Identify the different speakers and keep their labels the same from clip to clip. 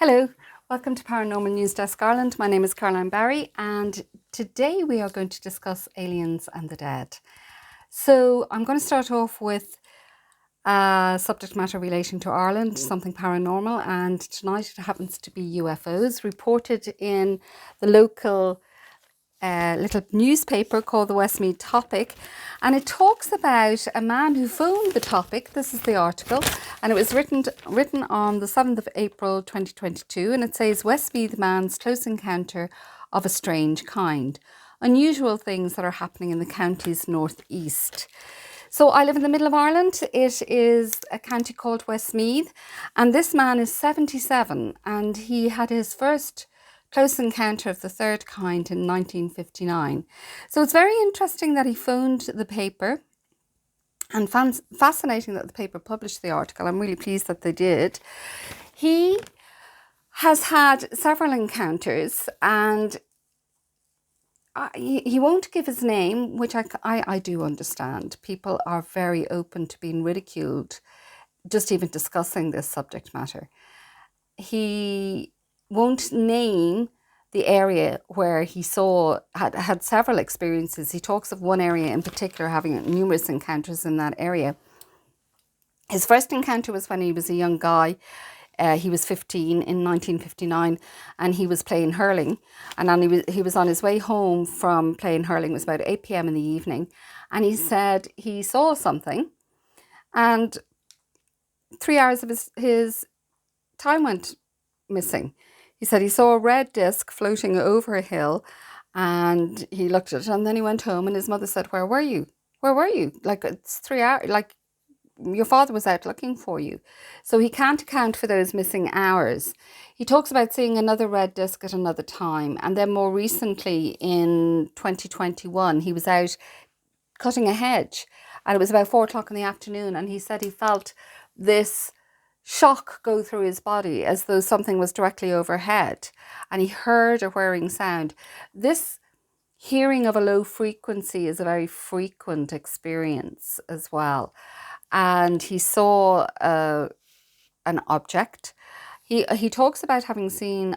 Speaker 1: Hello, welcome to Paranormal News Desk Ireland. My name is Caroline Barry, and today we are going to discuss aliens and the dead. So, I'm going to start off with subject matter relating to Ireland, something paranormal, and tonight it happens to be UFOs reported in the local little newspaper called the Westmeath Topic, and it talks about a man who phoned the Topic. This is the article, and it was written on the 7th of April 2022, and it says Westmeath man's close encounter of a strange kind. Unusual things that are happening in the county's northeast. So I live in the middle of Ireland. It is a county called Westmeath, and this man is 77, and he had his first close encounter of the third kind in 1959. So it's very interesting that he phoned the paper, and fascinating that the paper published the article. I'm really pleased that they did. He has had several encounters, and he won't give his name, which I do understand. People are very open to being ridiculed, just even discussing this subject matter. He won't name the area where he had several experiences. He talks of one area in particular having numerous encounters in that area. His first encounter was when he was a young guy. He was 15 in 1959, and he was playing hurling. And he was on his way home from playing hurling. It was about 8 p.m. in the evening. And he said he saw something, and 3 hours of his time went missing. He said he saw a red disc floating over a hill, and he looked at it, and then he went home, and his mother said, "Where were you? Where were you? Like, it's 3 hours, like your father was out looking for you." So he can't account for those missing hours. He talks about seeing another red disc at another time, and then more recently in 2021, he was out cutting a hedge, and it was about 4 o'clock in the afternoon, and he said he felt this shock go through his body as though something was directly overhead, and he heard a whirring sound. This hearing of a low frequency is a very frequent experience as well. And he saw an object. He talks about having seen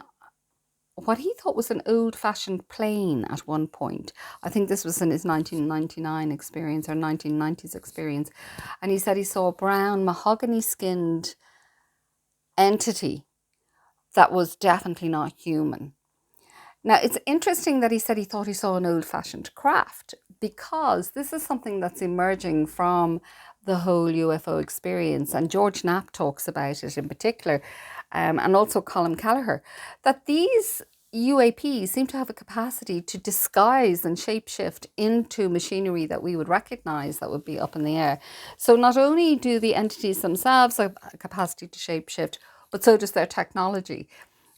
Speaker 1: what he thought was an old-fashioned plane at one point. I think this was in his 1999 experience or 1990s experience. And he said he saw a brown mahogany-skinned entity that was definitely not human. Now, it's interesting that he said he thought he saw an old-fashioned craft, because this is something that's emerging from the whole UFO experience. And George Knapp talks about it in particular, and also Colin Kelleher, that these UAPs seem to have a capacity to disguise and shapeshift into machinery that we would recognize that would be up in the air. So not only do the entities themselves have a capacity to shapeshift, but so does their technology.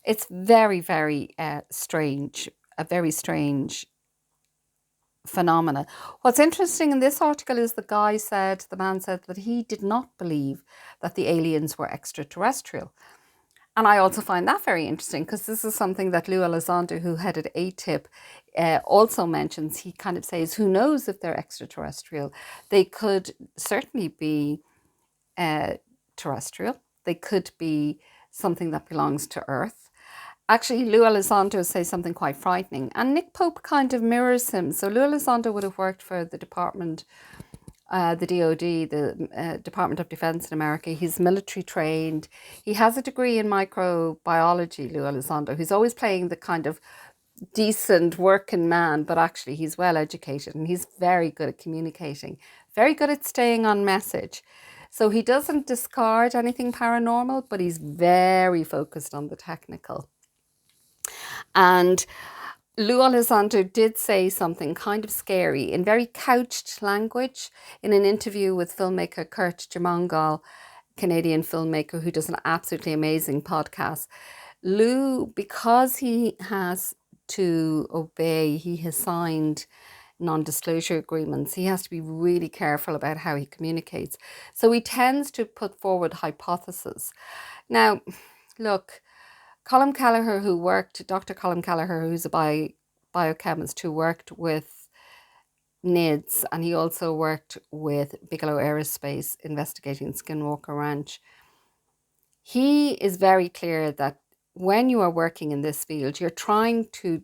Speaker 1: It's very, very strange, a very strange phenomena. What's interesting in this article is the man said that he did not believe that the aliens were extraterrestrial. And I also find that very interesting, because this is something that Lou Elizondo, who headed ATIP, also mentions. He kind of says, who knows if they're extraterrestrial? They could certainly be terrestrial. They could be something that belongs to Earth. Actually, Lou Elizondo says something quite frightening, and Nick Pope kind of mirrors him. So Lou Elizondo would have worked for the department, the DOD, the Department of Defense in America. He's military trained. He has a degree in microbiology, Lou Elizondo. He's always playing the kind of decent working man, but actually he's well educated, and he's very good at communicating, very good at staying on message. So he doesn't discard anything paranormal, but he's very focused on the technical. And Lou Elizondo did say something kind of scary in very couched language in an interview with filmmaker Kurt Jamongal, Canadian filmmaker who does an absolutely amazing podcast. Lou, because he has to obey, he has signed non-disclosure agreements. He has to be really careful about how he communicates. So he tends to put forward hypotheses. Now, look, Dr. Colin Kelleher, who's a biochemist who worked with NIDS, and he also worked with Bigelow Aerospace investigating Skinwalker Ranch. He is very clear that when you are working in this field, you're trying to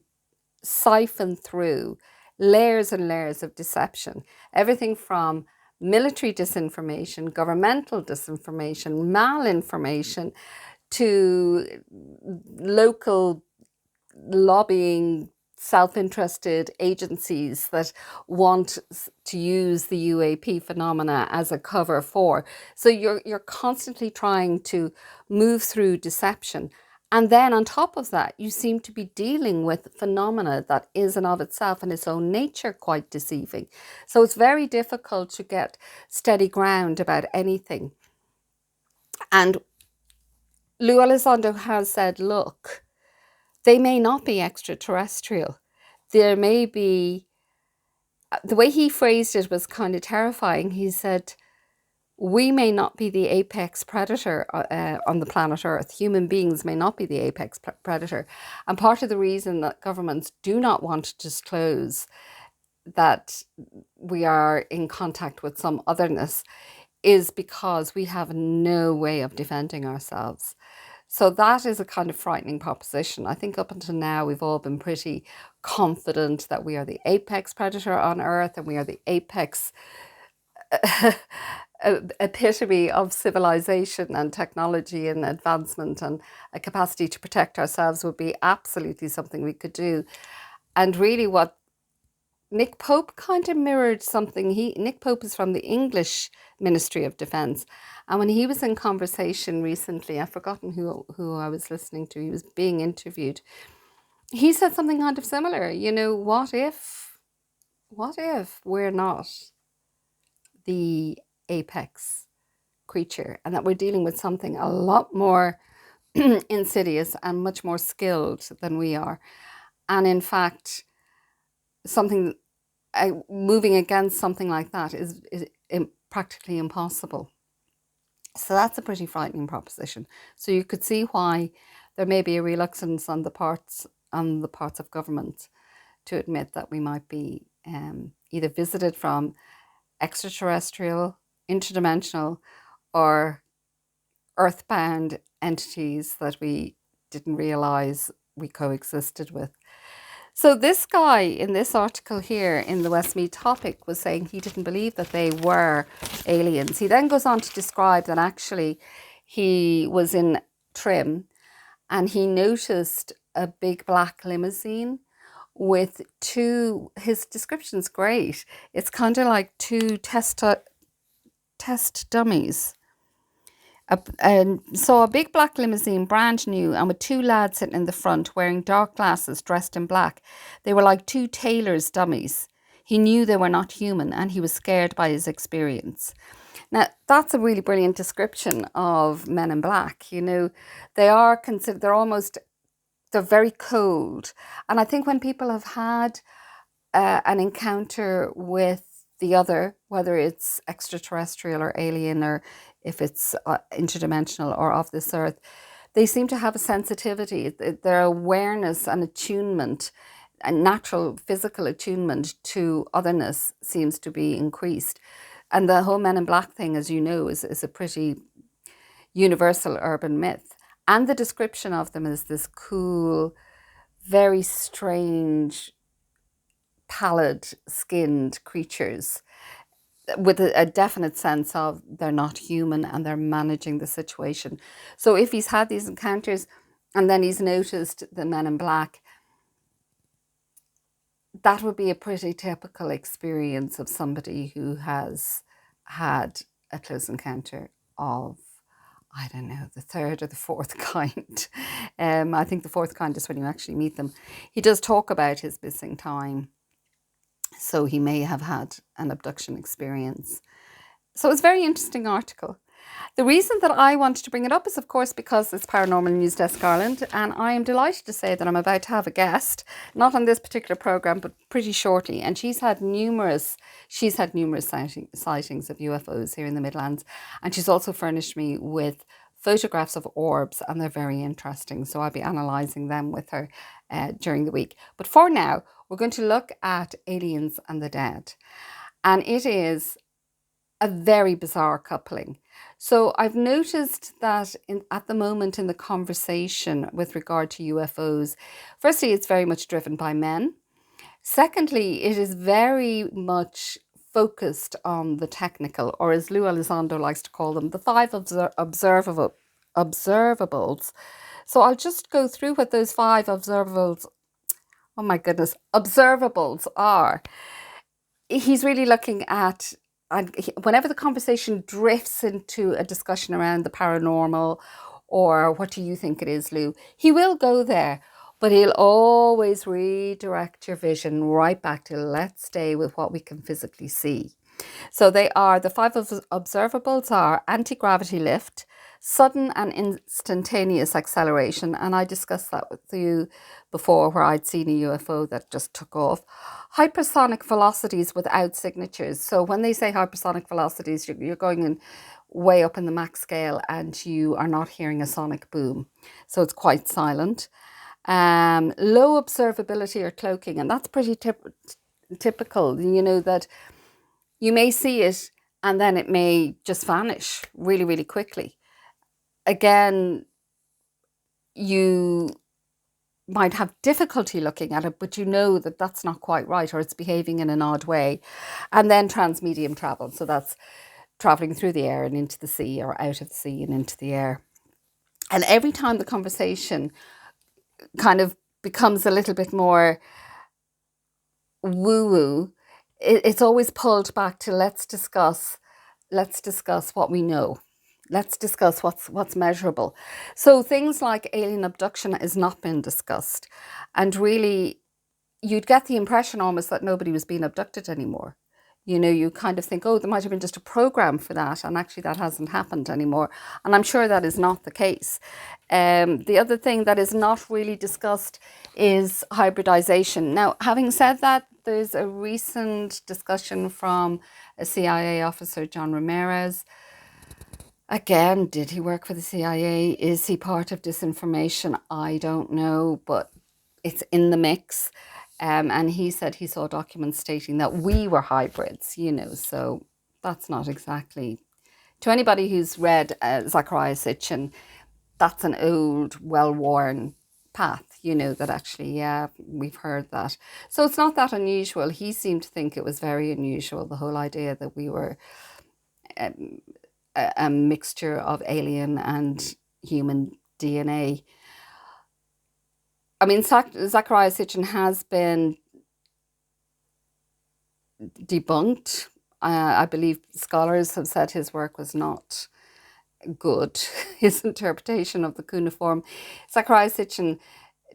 Speaker 1: siphon through layers and layers of deception, everything from military disinformation, governmental disinformation, malinformation, to local lobbying, self-interested agencies that want to use the UAP phenomena as a cover for. So you're constantly trying to move through deception. And then on top of that, you seem to be dealing with phenomena that is in of itself in its own nature quite deceiving. So it's very difficult to get steady ground about anything. And Lou Elizondo has said, look, they may not be extraterrestrial. There may be, the way he phrased it was kind of terrifying. He said, we may not be the apex predator on the planet Earth. Human beings may not be the apex predator. And part of the reason that governments do not want to disclose that we are in contact with some otherness is because we have no way of defending ourselves. So that is a kind of frightening proposition. I think up until now, we've all been pretty confident that we are the apex predator on Earth and we are the apex epitome of civilization and technology and advancement, and a capacity to protect ourselves would be absolutely something we could do. And really what Nick Pope kind of mirrored something. Nick Pope is from the English Ministry of Defence. And when he was in conversation recently, I've forgotten who I was listening to, he was being interviewed. He said something kind of similar. You know, what if we're not the apex creature and that we're dealing with something a lot more insidious and much more skilled than we are? And in fact, something moving against something like that is practically impossible. So that's a pretty frightening proposition. So you could see why there may be a reluctance on the parts of government to admit that we might be either visited from extraterrestrial, interdimensional, or earthbound entities that we didn't realize we coexisted with. So this guy in this article here in the Westmeath Topic was saying he didn't believe that they were aliens. He then goes on to describe that actually he was in Trim and he noticed a big black limousine with two, his description's great. It's kind of like two test dummies. And saw a big black limousine, brand new, and with two lads sitting in the front wearing dark glasses, dressed in black. They were like two tailor's dummies. He knew they were not human and he was scared by his experience. Now, that's a really brilliant description of Men in Black. You know, they are considered, they're very cold. And I think when people have had an encounter with the other, whether it's extraterrestrial or alien, or if it's interdimensional or of this earth, they seem to have a sensitivity. Their awareness and attunement, and natural physical attunement to otherness seems to be increased. And the whole Men in Black thing, as you know, is a pretty universal urban myth. And the description of them is this cool, very strange, pallid-skinned creatures with a definite sense of they're not human and they're managing the situation. So if he's had these encounters and then he's noticed the Men in Black, that would be a pretty typical experience of somebody who has had a close encounter of, I don't know, the third or the fourth kind. I think the fourth kind is when you actually meet them. He does talk about his missing time. So he may have had an abduction experience. So it's a very interesting article. The reason that I wanted to bring it up is, of course, because it's Paranormal News Desk Ireland, and I am delighted to say that I'm about to have a guest, not on this particular programme, but pretty shortly. And she's had numerous sightings of UFOs here in the Midlands, and she's also furnished me with photographs of orbs, and they're very interesting. So I'll be analysing them with her during the week. But for now, we're going to look at aliens and the dead. And it is a very bizarre coupling. So I've noticed that at the moment in the conversation with regard to UFOs, firstly, it's very much driven by men. Secondly, it is very much focused on the technical, or as Lou Elizondo likes to call them, the five observables. So I'll just go through what those five observables, oh my goodness, observables are. He's really looking at, and whenever the conversation drifts into a discussion around the paranormal or what do you think it is, Lou, he will go there, but he'll always redirect your vision right back to let's stay with what we can physically see. So they are, the five observables are anti-gravity lift, sudden and instantaneous acceleration, and I discussed that with you before where I'd seen a UFO that just took off. Hypersonic velocities without signatures. So when they say hypersonic velocities, you're going in way up in the Mach scale and you are not hearing a sonic boom. So it's quite silent. Low observability or cloaking, and that's pretty typical, you know, that you may see it and then it may just vanish really, really quickly. Again, you might have difficulty looking at it, but you know that that's not quite right, or it's behaving in an odd way. And then transmedium travel. So that's traveling through the air and into the sea, or out of the sea and into the air. And every time the conversation kind of becomes a little bit more woo-woo, it's always pulled back to let's discuss what we know. Let's discuss what's measurable. So things like alien abduction has not been discussed. And really, you'd get the impression almost that nobody was being abducted anymore. You know, you kind of think, oh, there might have been just a program for that. And actually that hasn't happened anymore. And I'm sure that is not the case. The other thing that is not really discussed is hybridization. Now, having said that, there's a recent discussion from a CIA officer, John Ramirez. Again, did he work for the CIA? Is he part of disinformation? I don't know, but it's in the mix. And he said he saw documents stating that we were hybrids, you know, so that's not exactly, to anybody who's read Zecharia Sitchin, that's an old, well-worn path, you know, that actually, yeah, we've heard that. So it's not that unusual. He seemed to think it was very unusual, the whole idea that we were a mixture of alien and human DNA. I mean, Zecharia Sitchin has been debunked. I believe scholars have said his work was not good, his interpretation of the cuneiform. Zecharia Sitchin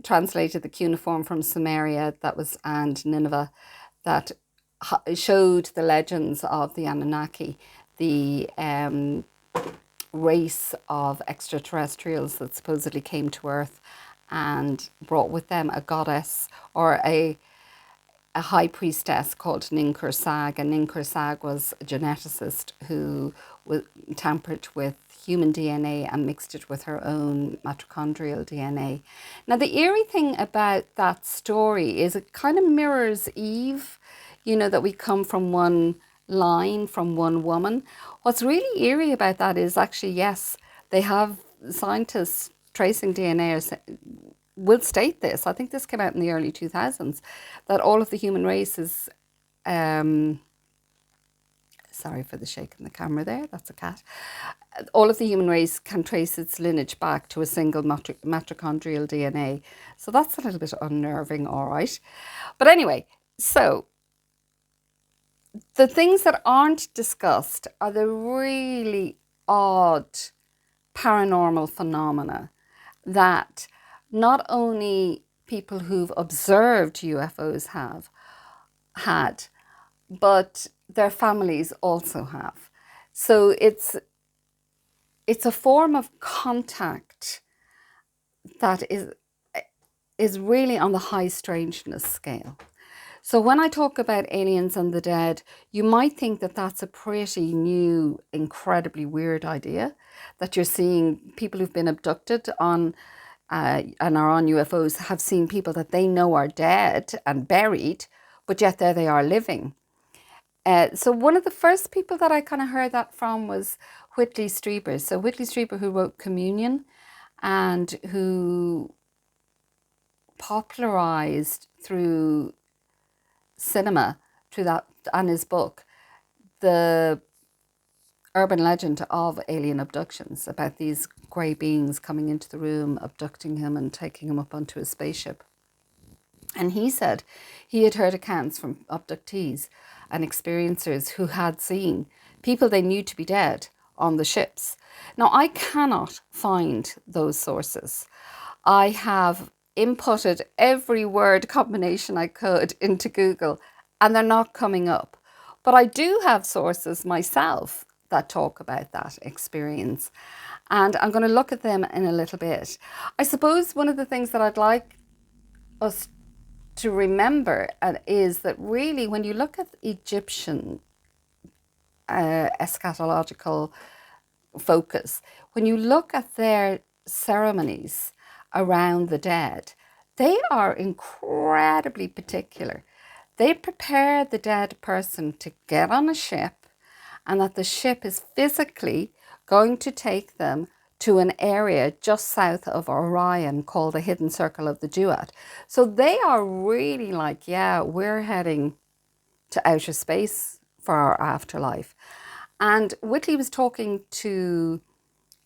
Speaker 1: translated the cuneiform from Sumeria and Nineveh that showed the legends of the Anunnaki, the race of extraterrestrials that supposedly came to Earth and brought with them a goddess or a high priestess called Ninkursag. And Ninkursag was a geneticist who tampered with human DNA and mixed it with her own mitochondrial DNA. Now, the eerie thing about that story is it kind of mirrors Eve, you know, that we come from one line, from one woman. What's really eerie about that is actually, yes, they have scientists tracing DNA will state this. I think this came out in the early 2000s, that all of the human race is, sorry for the shake in the camera there, that's a cat. All of the human race can trace its lineage back to a single mitochondrial DNA. So that's a little bit unnerving, all right. But anyway, so the things that aren't discussed are the really odd paranormal phenomena that not only people who've observed UFOs have had, but their families also have. So it's a form of contact that is really on the high strangeness scale. So when I talk about aliens and the dead, you might think that that's a pretty new, incredibly weird idea, that you're seeing people who've been abducted and are on UFOs have seen people that they know are dead and buried, but yet there they are living. So one of the first people that I kind of heard that from was Whitley Strieber. So Whitley Strieber, who wrote Communion and who popularized through cinema, through that, and his book, the urban legend of alien abductions, about these grey beings coming into the room, abducting him and taking him up onto a spaceship. And he said he had heard accounts from abductees and experiencers who had seen people they knew to be dead on the ships. Now, I cannot find those sources. I have inputted every word combination I could into Google, and they're not coming up. But I do have sources myself that talk about that experience. And I'm going to look at them in a little bit. I suppose one of the things that I'd like us to remember is that really when you look at Egyptian eschatological focus, when you look at their ceremonies around the dead, they are incredibly particular. They prepare the dead person to get on a ship, and that the ship is physically going to take them to an area just south of Orion called the Hidden Circle of the Duat. So they are really like, yeah, we're heading to outer space for our afterlife. And Whitley was talking to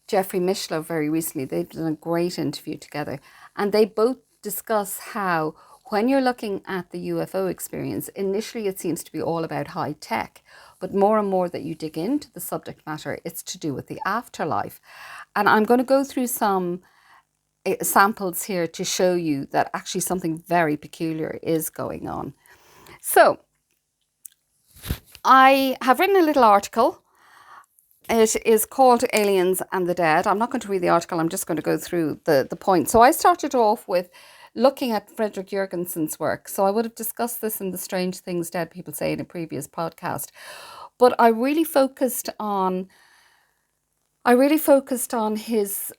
Speaker 1: Jeffrey Mishlow very recently. They've done a great interview together, and they both discuss how when you're looking at the UFO experience, initially it seems to be all about high tech, but more and more that you dig into the subject matter, it's to do with the afterlife. And I'm going to go through some samples here to show you that actually something very peculiar is going on. So I have written a little article. It is called Aliens and the Dead. I'm not going to read the article, I'm just going to go through the points. So I started off with looking at Frederick Jurgensen's work. So I would have discussed this in the Strange Things Dead People Say in a previous podcast. But I really focused on his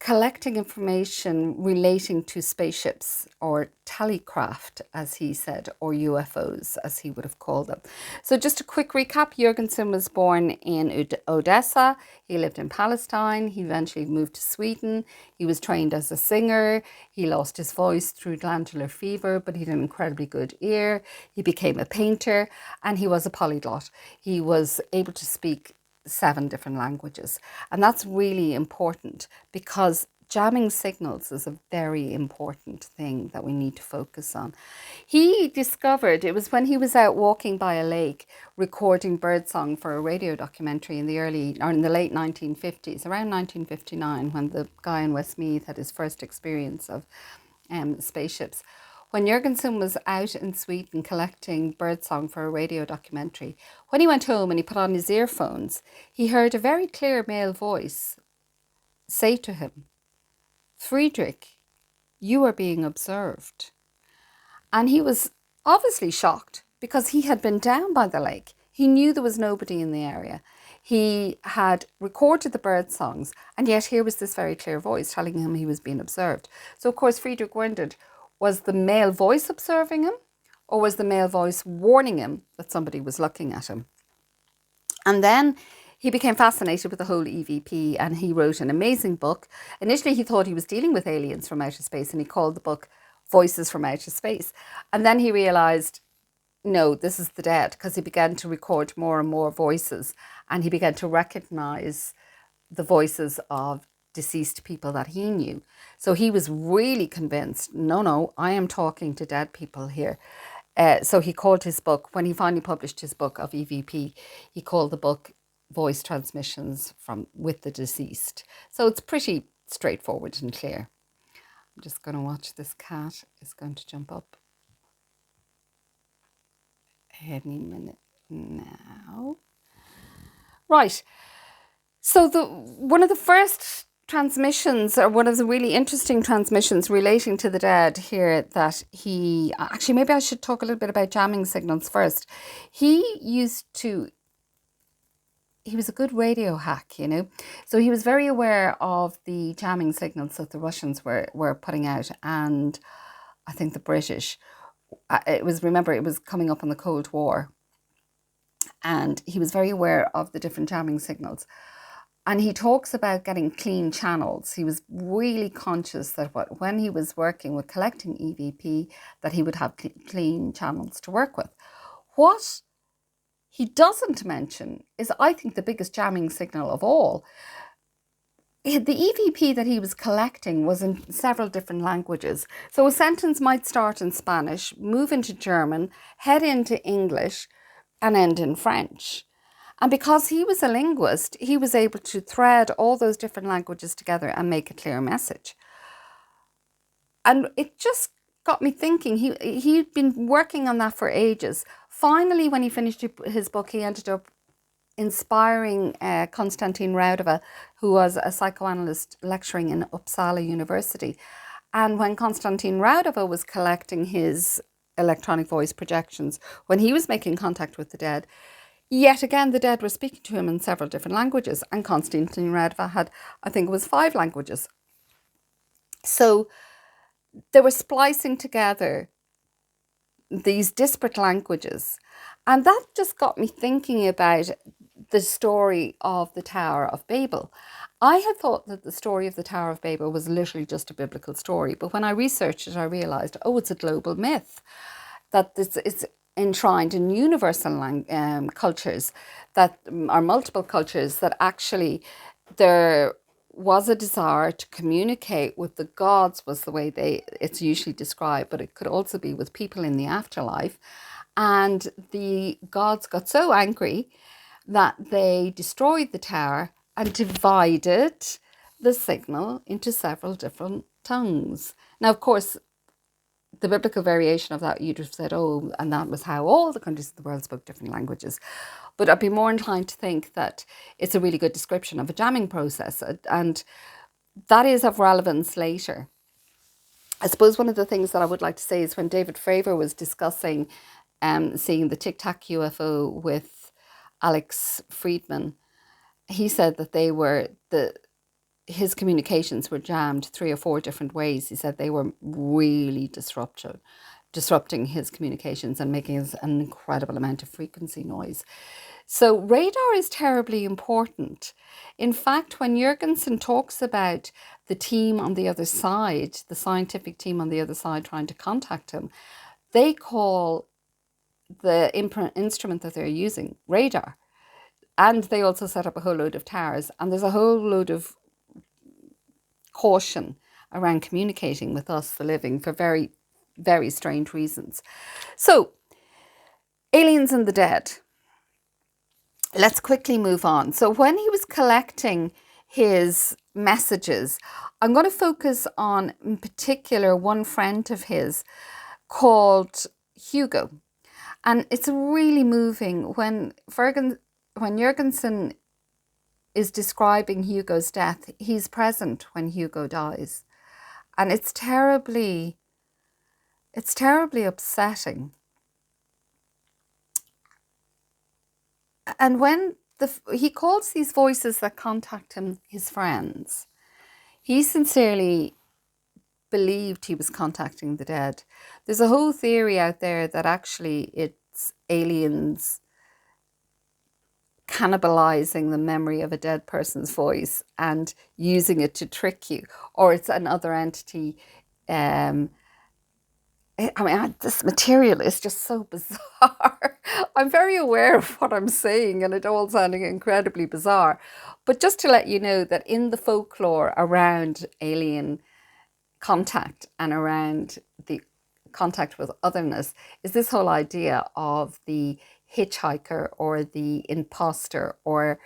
Speaker 1: collecting information relating to spaceships, or telecraft, as he said, or UFOs, as he would have called them. So just a quick recap, Jurgensen was born in Odessa. He lived in Palestine. He eventually moved to Sweden. He was trained as a singer. He lost his voice through glandular fever, but he had an incredibly good ear. He became a painter, and he was a polyglot. He was able to speak 7 different languages. And that's really important, because jamming signals is a very important thing that we need to focus on. He discovered, it was when he was out walking by a lake recording birdsong for a radio documentary in the late 1950s, around 1959, when the guy in Westmeath had his first experience of spaceships. When Jurgensen was out in Sweden collecting birdsong for a radio documentary, when he went home and he put on his earphones, he heard a very clear male voice say to him, "Friedrich, you are being observed." And he was obviously shocked, because he had been down by the lake. He knew there was nobody in the area. He had recorded the bird songs, and yet here was this very clear voice telling him he was being observed. So of course Friedrich wondered, was the male voice observing him, or was the male voice warning him that somebody was looking at him? And then he became fascinated with the whole EVP, and he wrote an amazing book. Initially, he thought he was dealing with aliens from outer space, and he called the book Voices from Outer Space. And then he realized, no, this is the dead, because he began to record more and more voices, and he began to recognize the voices of deceased people that he knew. So he was really convinced, no, I am talking to dead people here. So he called his book, when he finally published his book of EVP, he called the book Voice Transmissions with the Deceased. So it's pretty straightforward and clear. I'm just going to watch, this cat is going to jump up any minute now. Right. So one of the first transmissions, or one of the really interesting transmissions relating to the dead here, that he, actually maybe I should talk a little bit about jamming signals first. He was a good radio hack, so he was very aware of the jamming signals that the Russians were putting out, and I think the British. It was coming up on the Cold War, And he was very aware of the different jamming signals. And he talks about getting clean channels. He was really conscious that when he was working with collecting EVP, that he would have clean channels to work with. What he doesn't mention is, I think, the biggest jamming signal of all. The EVP that he was collecting was in several different languages. So a sentence might start in Spanish, move into German, head into English, and end in French. And because he was a linguist, he was able to thread all those different languages together and make a clear message. And it just got me thinking, he'd been working on that for ages. Finally, when he finished his book, he ended up inspiring Konstantin Raudova, who was a psychoanalyst lecturing in Uppsala University. And when Konstantin Raudova was collecting his electronic voice projections, when he was making contact with the dead, yet again, the dead were speaking to him in several different languages. And Konstantin Raudova had, I think it was 5 languages. So they were splicing together these disparate languages. And that just got me thinking about the story of the Tower of Babel. I had thought that the story of the Tower of Babel was literally just a biblical story, but when I researched it, I realized, it's a global myth, that this is enshrined in universal cultures, that are multiple cultures, that actually there was a desire to communicate with the gods, was the way it's usually described, but it could also be with people in the afterlife. And the gods got so angry that they destroyed the tower and divided the signal into several different tongues. Now, of course, the biblical variation of that, you'd have said, and that was how all the countries of the world spoke different languages. But I'd be more inclined to think that it's a really good description of a jamming process, and that is of relevance later. I suppose one of the things that I would like to say is when David Fravor was discussing seeing the Tic Tac UFO with Alex Friedman, he said that his communications were jammed 3 or 4 different ways. He said they were really disrupting his communications and making an incredible amount of frequency noise. So radar is terribly important. In fact, when Jurgensen talks about the team on the other side, the scientific team on the other side trying to contact him, they call the instrument that they're using radar. And they also set up a whole load of towers. And there's a whole load of caution around communicating with us, the living, for very, very strange reasons. So, aliens and the dead. Let's quickly move on. So when he was collecting his messages, I'm going to focus on, in particular, one friend of his called Hugo. And it's really moving when Jurgensen is describing Hugo's death. He's present when Hugo dies. And it's terribly upsetting. And when he calls these voices that contact him his friends, he sincerely believed he was contacting the dead. There's a whole theory out there that actually it's aliens cannibalizing the memory of a dead person's voice and using it to trick you, or it's another entity. This material is just so bizarre. I'm very aware of what I'm saying and it all sounding incredibly bizarre. But just to let you know that in the folklore around alien contact and around the contact with otherness is this whole idea of the hitchhiker or the imposter or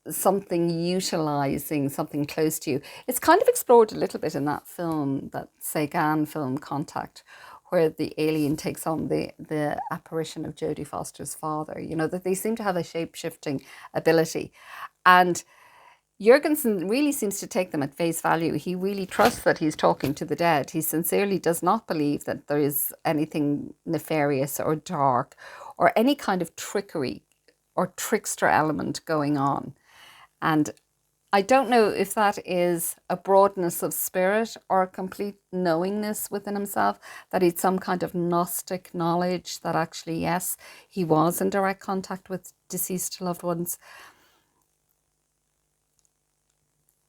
Speaker 1: something utilizing something close to you. It's kind of explored a little bit in that film, that Sagan film Contact, where the alien takes on the apparition of Jodie Foster's father, that they seem to have a shape-shifting ability. And Jurgensen really seems to take them at face value. He really trusts that he's talking to the dead. He sincerely does not believe that there is anything nefarious or dark or any kind of trickery or trickster element going on. And I don't know if that is a broadness of spirit or a complete knowingness within himself, that he'd some kind of Gnostic knowledge that actually, yes, he was in direct contact with deceased loved ones.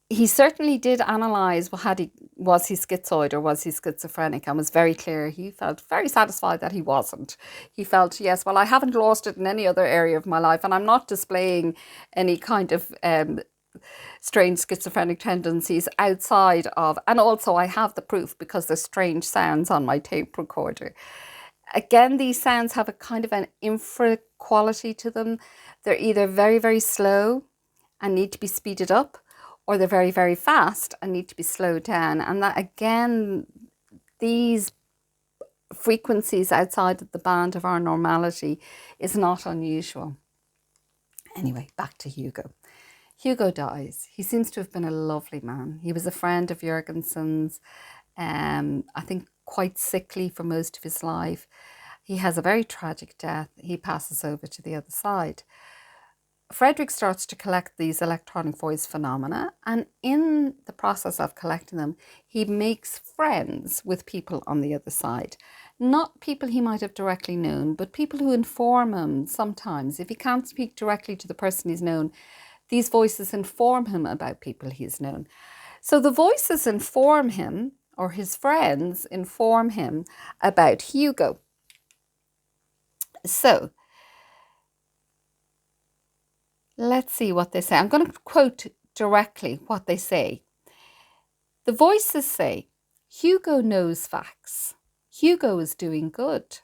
Speaker 1: He certainly did analyse, well, was he schizoid or was he schizophrenic, and was very clear. He felt very satisfied that he wasn't. He felt, yes, well, I haven't lost it in any other area of my life, and I'm not displaying any kind of strange schizophrenic tendencies outside of, and also I have the proof because there's strange sounds on my tape recorder. Again, these sounds have a kind of an infra quality to them. They're either very, very slow and need to be speeded up, or they're very, very fast and need to be slowed down. And that, again, these frequencies outside of the band of our normality is not unusual. Anyway, back to Hugo. Hugo dies. He seems to have been a lovely man. He was a friend of Jurgensen's, I think quite sickly for most of his life. He has a very tragic death. He passes over to the other side. Frederick starts to collect these electronic voice phenomena, and in the process of collecting them, he makes friends with people on the other side. Not people he might have directly known, but people who inform him sometimes. If he can't speak directly to the person he's known, these voices inform him about people he's known. So the voices inform him, or his friends inform him about Hugo. So let's see what they say. I'm going to quote directly what they say. The voices say, Hugo knows facts. Hugo is doing good.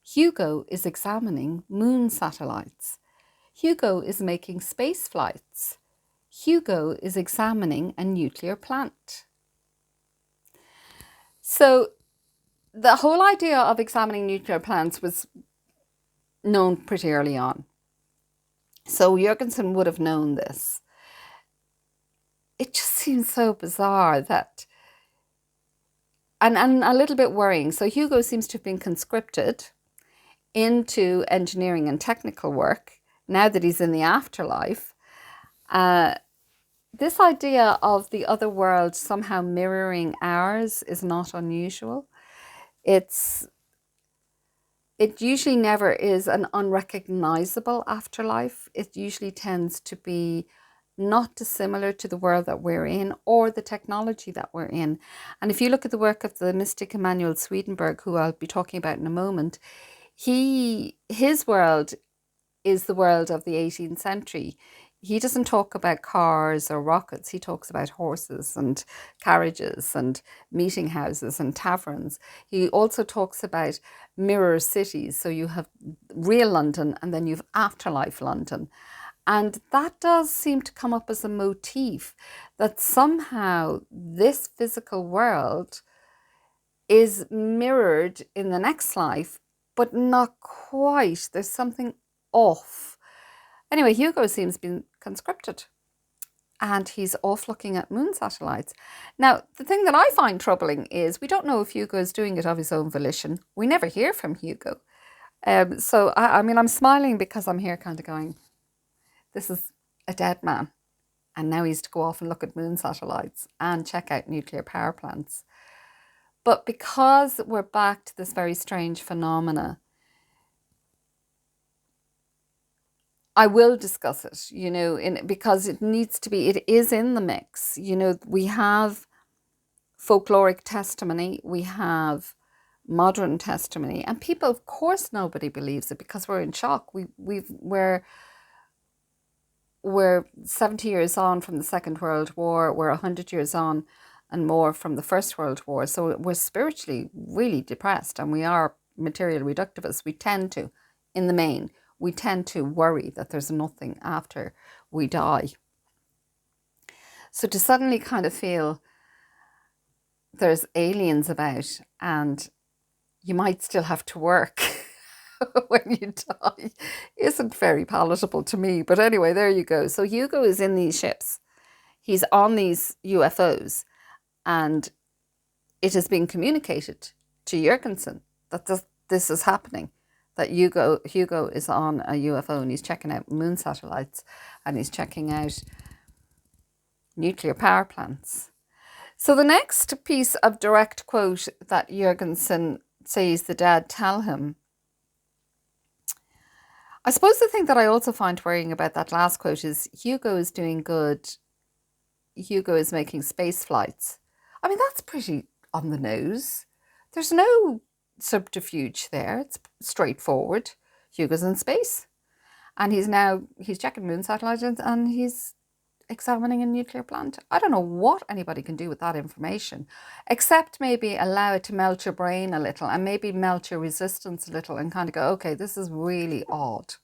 Speaker 1: Hugo is examining moon satellites. Hugo is making space flights. Hugo is examining a nuclear plant. So the whole idea of examining nuclear plants was known pretty early on. So Jurgensen would have known this. It just seems so bizarre that, and a little bit worrying. So Hugo seems to have been conscripted into engineering and technical work now that he's in the afterlife. This idea of the other world somehow mirroring ours is not unusual. It usually never is an unrecognizable afterlife. It usually tends to be not dissimilar to the world that we're in or the technology that we're in. And if you look at the work of the mystic Emanuel Swedenborg, who I'll be talking about in a moment, his world is the world of the 18th century. He doesn't talk about cars or rockets. He talks about horses and carriages and meeting houses and taverns. He also talks about mirror cities. So you have real London and then you have afterlife London. And that does seem to come up as a motif, that somehow this physical world is mirrored in the next life, but not quite. There's something off. Anyway, Hugo seems been conscripted and he's off looking at moon satellites. Now, the thing that I find troubling is we don't know if Hugo is doing it of his own volition. We never hear from Hugo. So, I mean, I'm smiling because I'm here kind of going, this is a dead man. And now he's to go off and look at moon satellites and check out nuclear power plants. But because we're back to this very strange phenomena, I will discuss it, because it needs to be, it is in the mix. We have folkloric testimony, we have modern testimony, and people, of course, nobody believes it because we're in shock. We're 70 years on from the Second World War, we're 100 years on and more from the First World War. So we're spiritually really depressed and we are material reductivists. We tend to, in the main, we tend to worry that there's nothing after we die. So to suddenly kind of feel there's aliens about and you might still have to work when you die isn't very palatable to me. But anyway, there you go. So Hugo is in these ships. He's on these UFOs and it has been communicated to Jurgensen that this is happening. That Hugo is on a UFO and he's checking out moon satellites and he's checking out nuclear power plants. So the next piece of direct quote that Jurgensen says the dead tell him, I suppose the thing that I also find worrying about that last quote is Hugo is doing good. Hugo is making space flights. I mean, that's pretty on the nose. There's no subterfuge there. It's straightforward. Hugo's in space. And he's checking moon satellites and he's examining a nuclear plant. I don't know what anybody can do with that information, except maybe allow it to melt your brain a little and maybe melt your resistance a little and kind of go, okay, this is really odd.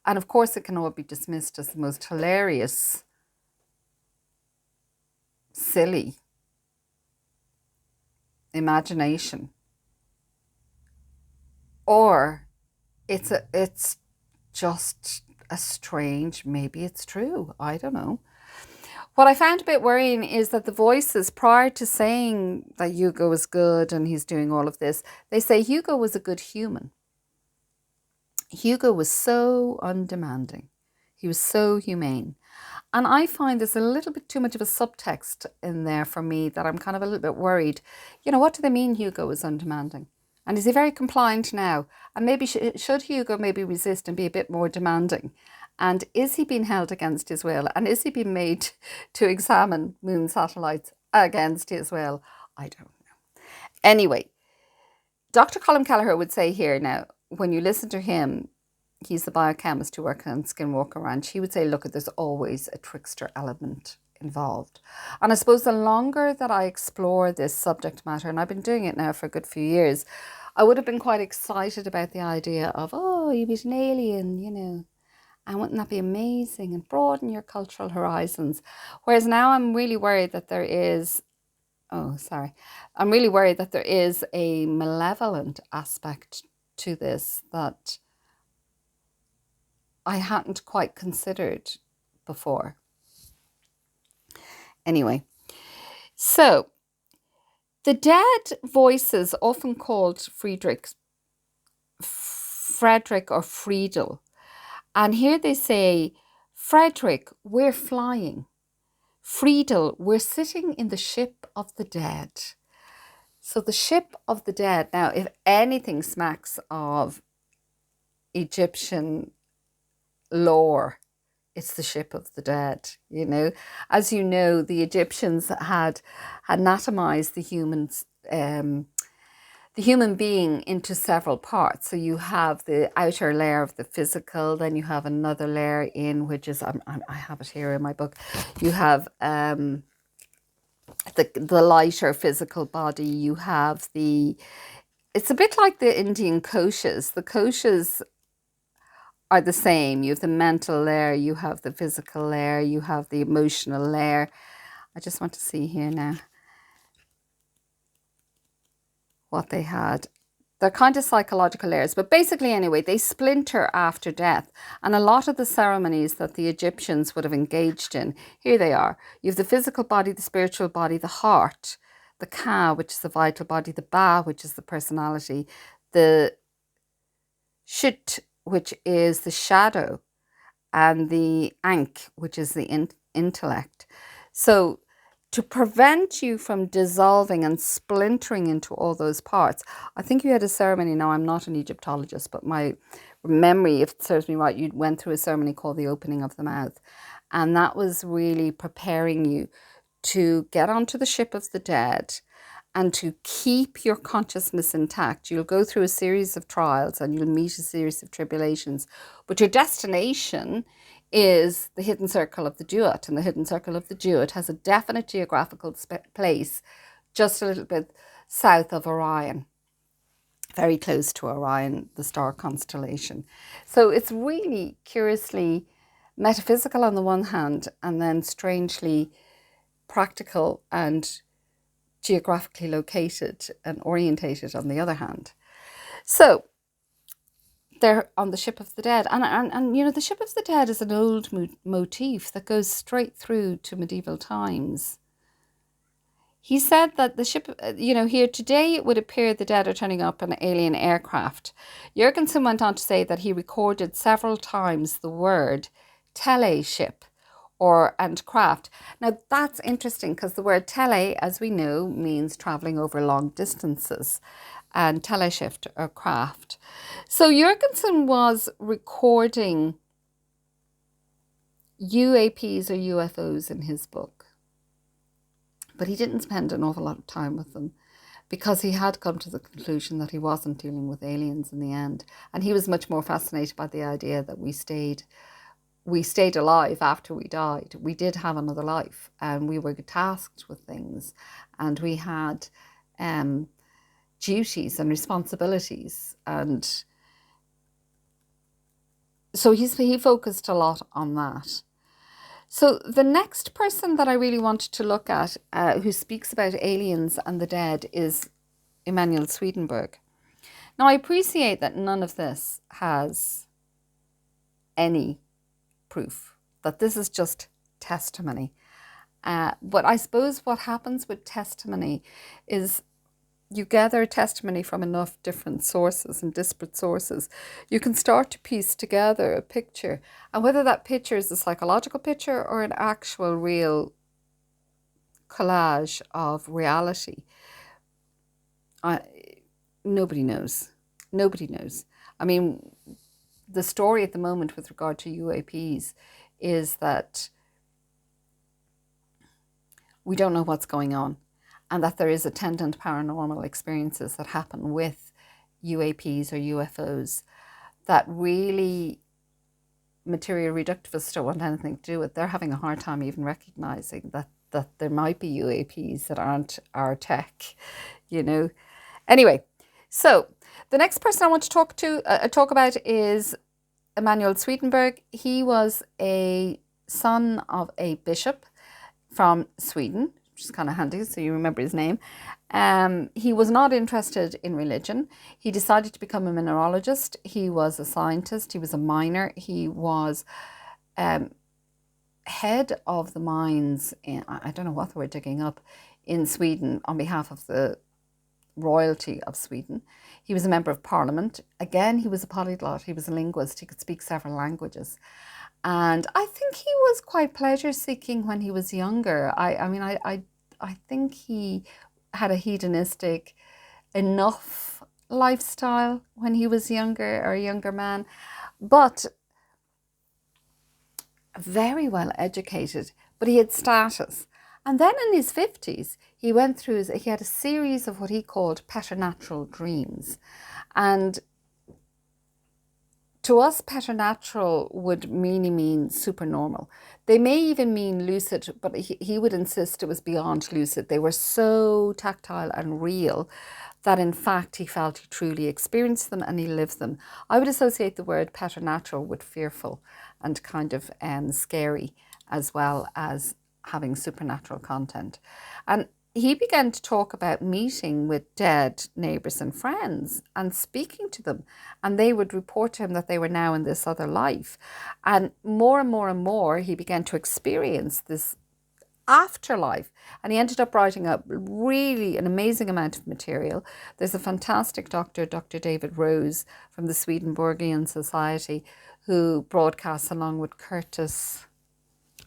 Speaker 1: And of course, it can all be dismissed as the most hilarious, silly imagination. Or it's just a strange, maybe it's true, I don't know. What I found a bit worrying is that the voices prior to saying that Hugo is good and he's doing all of this, they say Hugo was a good human. Hugo was so undemanding. He was so humane. And I find there's a little bit too much of a subtext in there for me that I'm kind of a little bit worried. You know, what do they mean Hugo was undemanding? And is he very compliant now? And maybe should Hugo maybe resist and be a bit more demanding? And is he being held against his will? And is he being made to examine moon satellites against his will? I don't know. Anyway, Dr. Colin Kelleher would say here now, when you listen to him, he's the biochemist who works on Skinwalker Ranch, he would say, look, there's always a trickster element involved. And I suppose the longer that I explore this subject matter, and I've been doing it now for a good few years, I would have been quite excited about the idea of, oh, you meet an alien, you know, and wouldn't that be amazing and broaden your cultural horizons? Whereas now I'm really worried that there is, I'm really worried that there is a malevolent aspect to this that I hadn't quite considered before. Anyway, so the dead voices, often called Frederick or Friedel. And here they say, Frederick, we're flying. Friedel, we're sitting in the ship of the dead. So the ship of the dead, now if anything smacks of Egyptian lore, it's the ship of the dead, you know. As you know, the Egyptians had anatomized the human being into several parts. So you have the outer layer of the physical, then you have another layer in which is, I have it here in my book, you have the lighter physical body, you have it's a bit like the Indian koshas. The koshas are the same. You have the mental layer, you have the physical layer, you have the emotional layer. I just want to see here now what they had. They're kind of psychological layers, but basically anyway, they splinter after death. And a lot of the ceremonies that the Egyptians would have engaged in, here they are. You have the physical body, the spiritual body, the heart, the ka, which is the vital body, the ba, which is the personality, the shit, which is the shadow, and the ankh, which is the intellect. So to prevent you from dissolving and splintering into all those parts, I think you had a ceremony, now I'm not an Egyptologist, but my memory, if it serves me right, you went through a ceremony called the opening of the mouth. And that was really preparing you to get onto the ship of the dead and to keep your consciousness intact. You'll go through a series of trials and you'll meet a series of tribulations, but your destination is the hidden circle of the Jewett, and the hidden circle of the Jewett has a definite geographical place just a little bit south of Orion, very close to Orion, the star constellation. So it's really curiously metaphysical on the one hand, and then strangely practical and geographically located and orientated on the other hand. So they're on the ship of the dead, and you know, the ship of the dead is an old motif that goes straight through to medieval times. He said that the ship, you know, here today it would appear the dead are turning up an alien aircraft. Jurgensen went on to say that he recorded several times the word tele ship, and craft. Now that's interesting because the word tele, as we know, means traveling over long distances, and teleshift or craft. So Jurgensen was recording UAPs or UFOs in his book, but he didn't spend an awful lot of time with them because he had come to the conclusion that he wasn't dealing with aliens in the end. And he was much more fascinated by the idea that we stayed alive after we died. We did have another life, and we were tasked with things, and we had duties and responsibilities, and so he focused a lot on that. So the next person that I really wanted to look at, who speaks about aliens and the dead, is Emanuel Swedenborg. Now I appreciate that none of this has any proof, that this is just testimony. But I suppose what happens with testimony is you gather testimony from enough different sources and disparate sources, you can start to piece together a picture. And whether that picture is a psychological picture or an actual real collage of reality, nobody knows. Nobody knows. I mean, the story at the moment with regard to UAPs is that we don't know what's going on, and that there is attendant paranormal experiences that happen with UAPs or UFOs that really material reductivists don't want anything to do with. They're having a hard time even recognizing that there might be UAPs that aren't our tech, you know. Anyway, so the next person I want to talk about is Emanuel Swedenborg. He was a son of a bishop from Sweden, which is kind of handy, so you remember his name. He was not interested in religion. He decided to become a mineralogist. He was a scientist. He was a miner. He was head of the mines in, I don't know what they were digging up, in Sweden on behalf of the royalty of Sweden. He was a member of parliament. Again, he was a polyglot. He was a linguist. He could speak several languages. And I think he was quite pleasure-seeking when he was younger. I think he had a hedonistic enough lifestyle when he was younger, or a younger man, but very well educated. But he had status. And then in his 50s, he had a series of what he called preternatural dreams. And to us, preternatural would mean supernormal. They may even mean lucid, but he would insist it was beyond lucid. They were so tactile and real that in fact he felt he truly experienced them and he lived them. I would associate the word preternatural with fearful and kind of scary, as well as having supernatural content. And he began to talk about meeting with dead neighbours and friends and speaking to them. And they would report to him that they were now in this other life. And more and more and more, he began to experience this afterlife. And he ended up writing up really an amazing amount of material. There's a fantastic doctor, Dr. David Rose from the Swedenborgian Society, who broadcasts along with Curtis.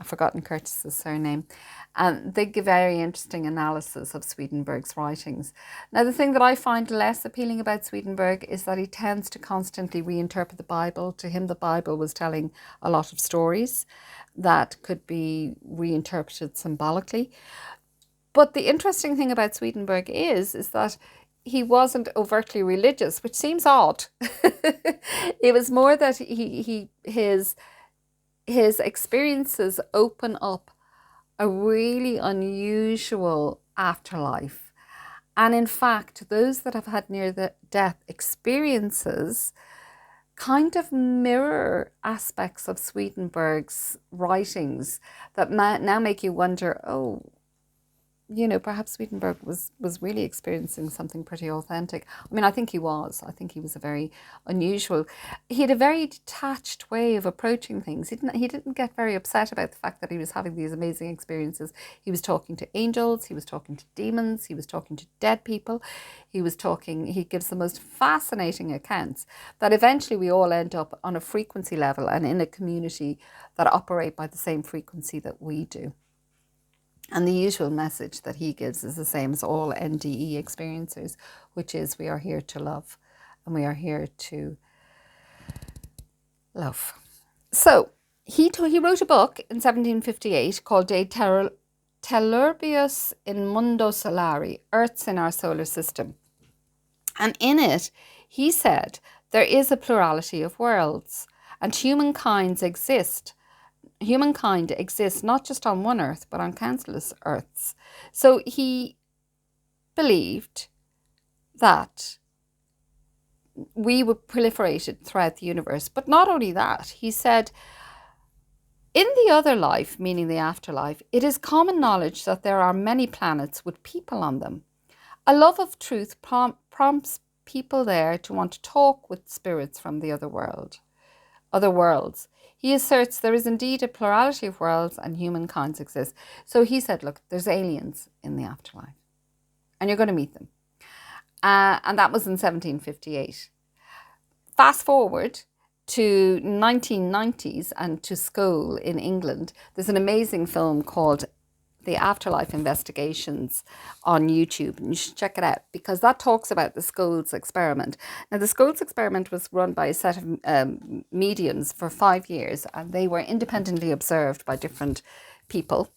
Speaker 1: I've forgotten Curtis's surname. And they give very interesting analysis of Swedenborg's writings. Now, the thing that I find less appealing about Swedenborg is that he tends to constantly reinterpret the Bible. To him, the Bible was telling a lot of stories that could be reinterpreted symbolically. But the interesting thing about Swedenborg is that he wasn't overtly religious, which seems odd. It was more that his experiences open up a really unusual afterlife. And in fact, those that have had near-death experiences kind of mirror aspects of Swedenborg's writings that now make you wonder, oh, perhaps Swedenborg was really experiencing something pretty authentic. I mean, I think he was. I think he was a very unusual. He had a very detached way of approaching things. He didn't get very upset about the fact that he was having these amazing experiences. He was talking to angels, he was talking to demons, he was talking to dead people. He gives the most fascinating accounts that eventually we all end up on a frequency level and in a community that operate by the same frequency that we do. And the usual message that he gives is the same as all NDE experiencers, which is we are here to love and we are here to love. So he wrote a book in 1758 called De Telurbius in Mundo Solari, Earths in Our Solar System. And in it, he said there is a plurality of worlds and humankind exists not just on one earth, but on countless earths. So he believed that we were proliferated throughout the universe. But not only that, he said, in the other life, meaning the afterlife, it is common knowledge that there are many planets with people on them. A love of truth prompts people there to want to talk with spirits from the other worlds. He asserts there is indeed a plurality of worlds and humankind exists. So he said, look, there's aliens in the afterlife and you're going to meet them. And that was in 1758. Fast forward to 1990s and to Skull in England. There's an amazing film called The Afterlife Investigations on YouTube, and you should check it out because that talks about the Skulls experiment. Now, the Skulls experiment was run by a set of mediums for 5 years, and they were independently observed by different people,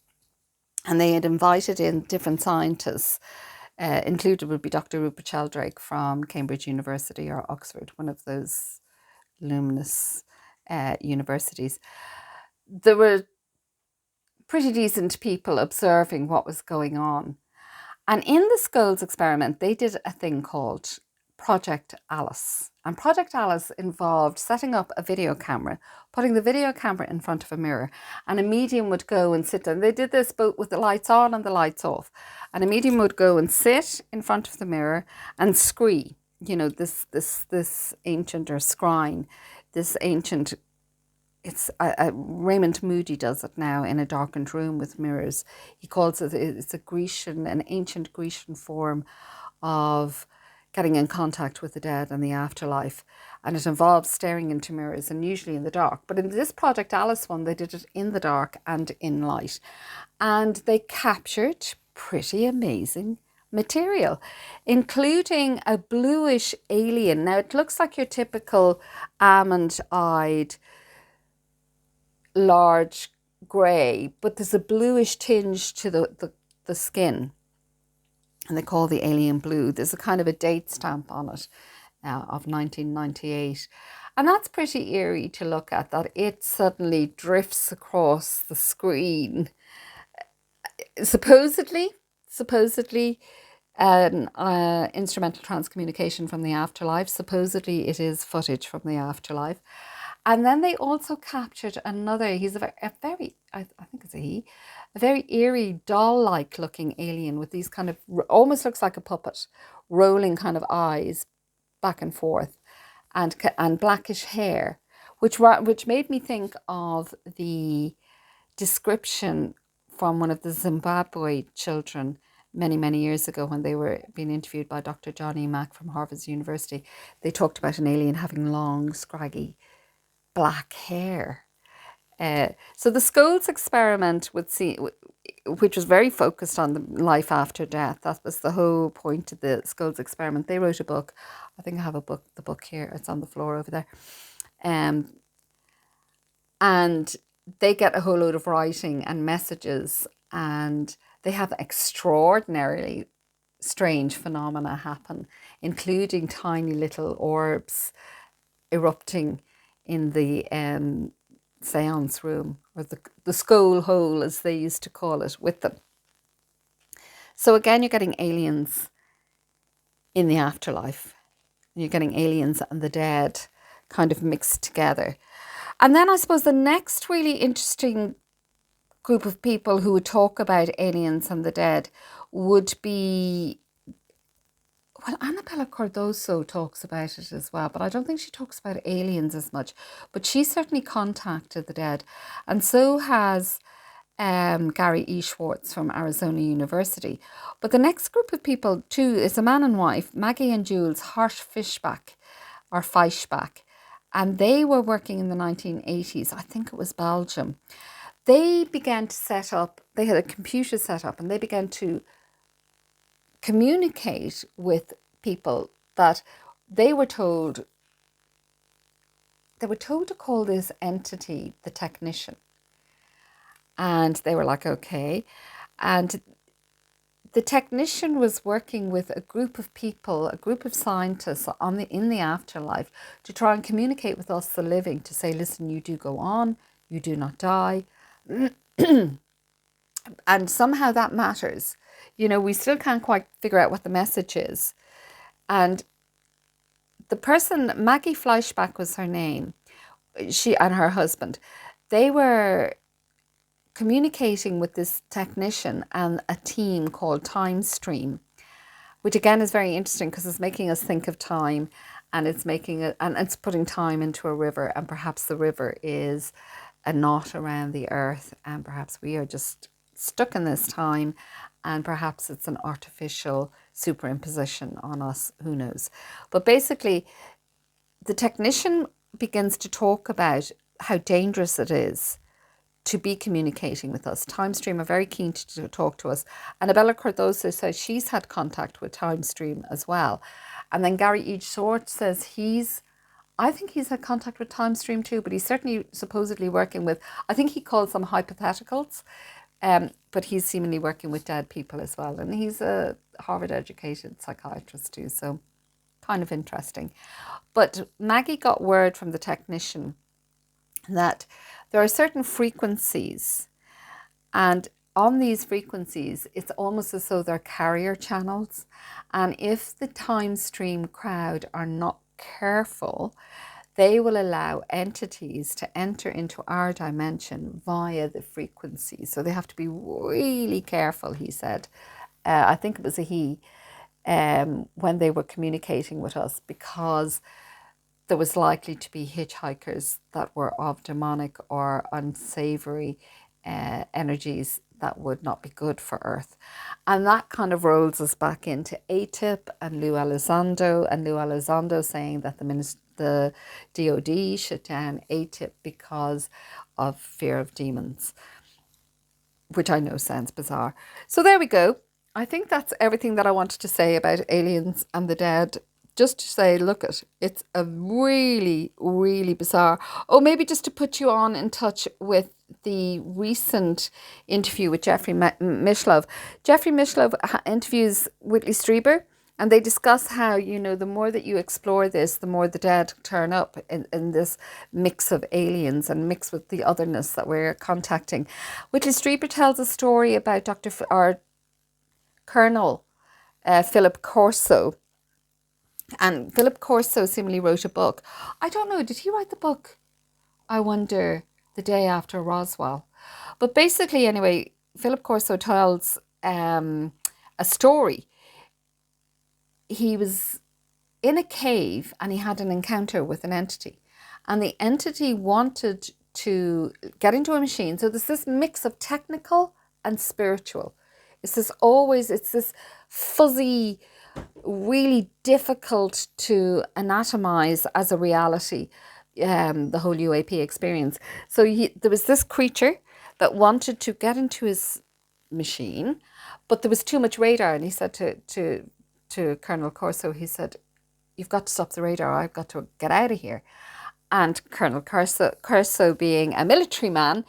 Speaker 1: and they had invited in different scientists. Included would be Dr. Rupert Sheldrake from Cambridge University or Oxford, one of those luminous universities. There were pretty decent people observing what was going on. And in the Skulls experiment, they did a thing called Project Alice. And Project Alice involved setting up a video camera, putting the video camera in front of a mirror, and a medium would go and sit. And they did this both with the lights on and the lights off. And a medium would go and sit in front of the mirror and scree, this ancient or scrine, this ancient. Raymond Moody does it now in a darkened room with mirrors. He calls it's an ancient Grecian form of getting in contact with the dead and the afterlife. And it involves staring into mirrors and usually in the dark. But in this Project Alice one, they did it in the dark and in light. And they captured pretty amazing material, including a bluish alien. Now, it looks like your typical almond-eyed, large grey, but there's a bluish tinge to the skin, and they call the alien blue. There's a kind of a date stamp on it of 1998, and that's pretty eerie to look at, that it suddenly drifts across the screen, supposedly an instrumental transcommunication from the afterlife. Supposedly it is footage from the afterlife. And then they also captured another, he's a very, I think it's a very eerie, doll-like looking alien with these kind of, almost looks like a puppet, rolling kind of eyes back and forth, and blackish hair, which made me think of the description from one of the Zimbabwe children many years ago when they were being interviewed by Dr. Johnny Mack from Harvard University. They talked about an alien having long, scraggy black hair. So the Skulls experiment which was very focused on the life after death. That was the whole point of the Skulls experiment. They wrote a book. I think I have the book here. It's on the floor over there. And they get a whole load of writing and messages, and they have extraordinarily strange phenomena happen, including tiny little orbs erupting in the seance room, or the skull hole, as they used to call it, with them. So again, you're getting aliens in the afterlife. You're getting aliens and the dead kind of mixed together. And then I suppose the next really interesting group of people who would talk about aliens and the dead would be, well, Annabella Cardoso talks about it as well, but I don't think she talks about aliens as much. But she certainly contacted the dead. And so has Gary E. Schwartz from Arizona University. But the next group of people, too, is a man and wife, Maggie and Jules Harsh-Fishbach, or Feischbach. And they were working in the 1980s. I think it was Belgium. They began to set up, they had a computer set up, and they began to communicate with people that they were told to call this entity the technician. And they were like, okay. And the technician was working with a group of people, a group of scientists in the afterlife, to try and communicate with us, the living, to say, listen, you do go on, you do not die. And somehow that matters. You know, we still can't quite figure out what the message is. And the person, Maggie Fleischbach was her name, she and her husband, they were communicating with this technician and a team called Time Stream, which again is very interesting because it's making us think of time, and it's making it, and it's putting time into a river, and perhaps the river is a knot around the earth, and perhaps we are just stuck in this time, and perhaps it's an artificial superimposition on us, who knows. But basically, the technician begins to talk about how dangerous it is to be communicating with us. Time Stream are very keen to talk to us. Annabella Cardoso says she's had contact with Time Stream as well. And then Gary E. Schwartz says I think he's had contact with Time Stream too, but he's certainly supposedly working with, I think he calls them hypotheticals, but he's seemingly working with dead people as well. And he's a Harvard educated psychiatrist too, so kind of interesting. But Maggie got word from the technician that there are certain frequencies, and on these frequencies, it's almost as though they're carrier channels. And if the Time Stream crowd are not careful, they will allow entities to enter into our dimension via the frequency. So they have to be really careful, he said. I think it was a he, when they were communicating with us, because there was likely to be hitchhikers that were of demonic or unsavory energies that would not be good for Earth. And that kind of rolls us back into ATIP and Lou Elizondo saying that the DOD shut down ATIP because of fear of demons, which I know sounds bizarre. So there we go. I think that's everything that I wanted to say about aliens and the dead. Just to say, look, it's a really, really bizarre. Oh, maybe just to put you on in touch with the recent interview with Jeffrey Mishlove. Jeffrey Mishlove interviews Whitley Strieber, and they discuss how, you know, the more that you explore this, the more the dead turn up in this mix of aliens and mix with the otherness that we're contacting. Whitley Strieber tells a story about Colonel Philip Corso. And Philip Corso seemingly wrote a book. I don't know, did he write the book? I wonder, the day after Roswell. But basically, anyway, Philip Corso tells a story. He was in a cave and he had an encounter with an entity. And the entity wanted to get into a machine. So there's this mix of technical and spiritual. It's this fuzzy, really difficult to anatomize as a reality, the whole UAP experience. So there was this creature that wanted to get into his machine, but there was too much radar. And he said to Colonel Corso, he said, you've got to stop the radar. I've got to get out of here. And Colonel Corso being a military man,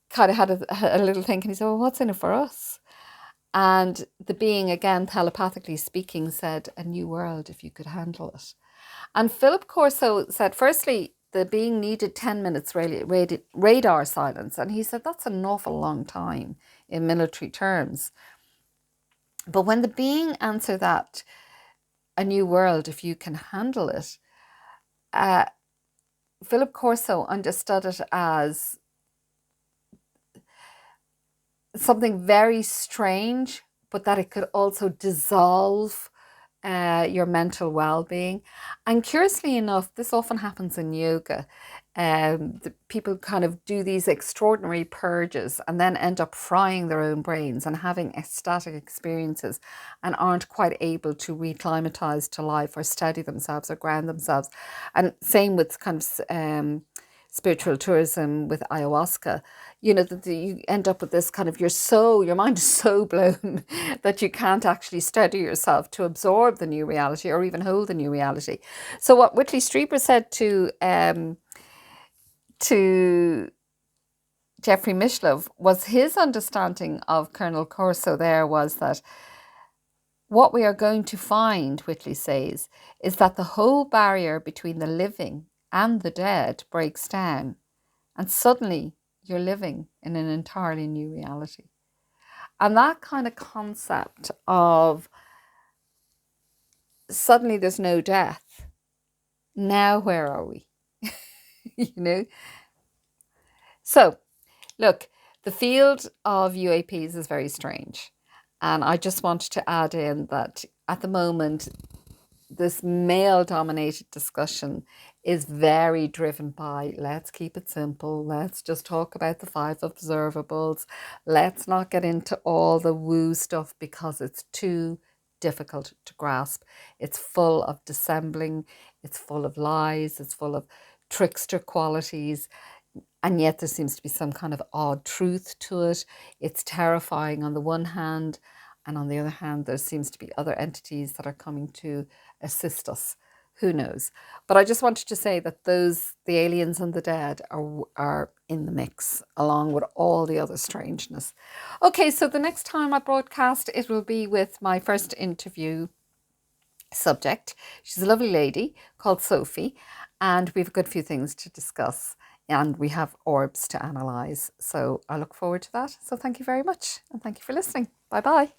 Speaker 1: kind of had a little think, and he said, well, what's in it for us? And the being, again, telepathically speaking, said, a new world if you could handle it. And Philip Corso said, firstly, the being needed 10 minutes radar silence. And he said, that's an awful long time in military terms. But when the being answered that, a new world if you can handle it, Philip Corso understood it as something very strange, but that it could also dissolve your mental well-being. And curiously enough, this often happens in yoga. People kind of do these extraordinary purges and then end up frying their own brains and having ecstatic experiences and aren't quite able to reclimatize to life or steady themselves or ground themselves. And same with kind of spiritual tourism with ayahuasca. You end up with this kind of, your mind is so blown that you can't actually steady yourself to absorb the new reality or even hold the new reality. So what Whitley Strieber said to Jeffrey Mishlove was his understanding of Colonel Corso there was that what we are going to find, Whitley says, is that the whole barrier between the living and the dead breaks down, and suddenly you're living in an entirely new reality. And that kind of concept of suddenly there's no death. Now where are we? you know? So, look, the field of UAPs is very strange. And I just wanted to add in that at the moment, this male dominated discussion is very driven by let's keep it simple, let's just talk about the 5 observables, let's not get into all the woo stuff because it's too difficult to grasp. It's full of dissembling, it's full of lies, it's full of trickster qualities, and yet there seems to be some kind of odd truth to it. It's terrifying on the one hand, and on the other hand, there seems to be other entities that are coming to assist us. Who knows? But I just wanted to say that the aliens and the dead are in the mix, along with all the other strangeness. Okay, so the next time I broadcast, it will be with my first interview subject. She's a lovely lady called Sophie, and we have a good few things to discuss, and we have orbs to analyze. So I look forward to that. So thank you very much, and thank you for listening. Bye bye.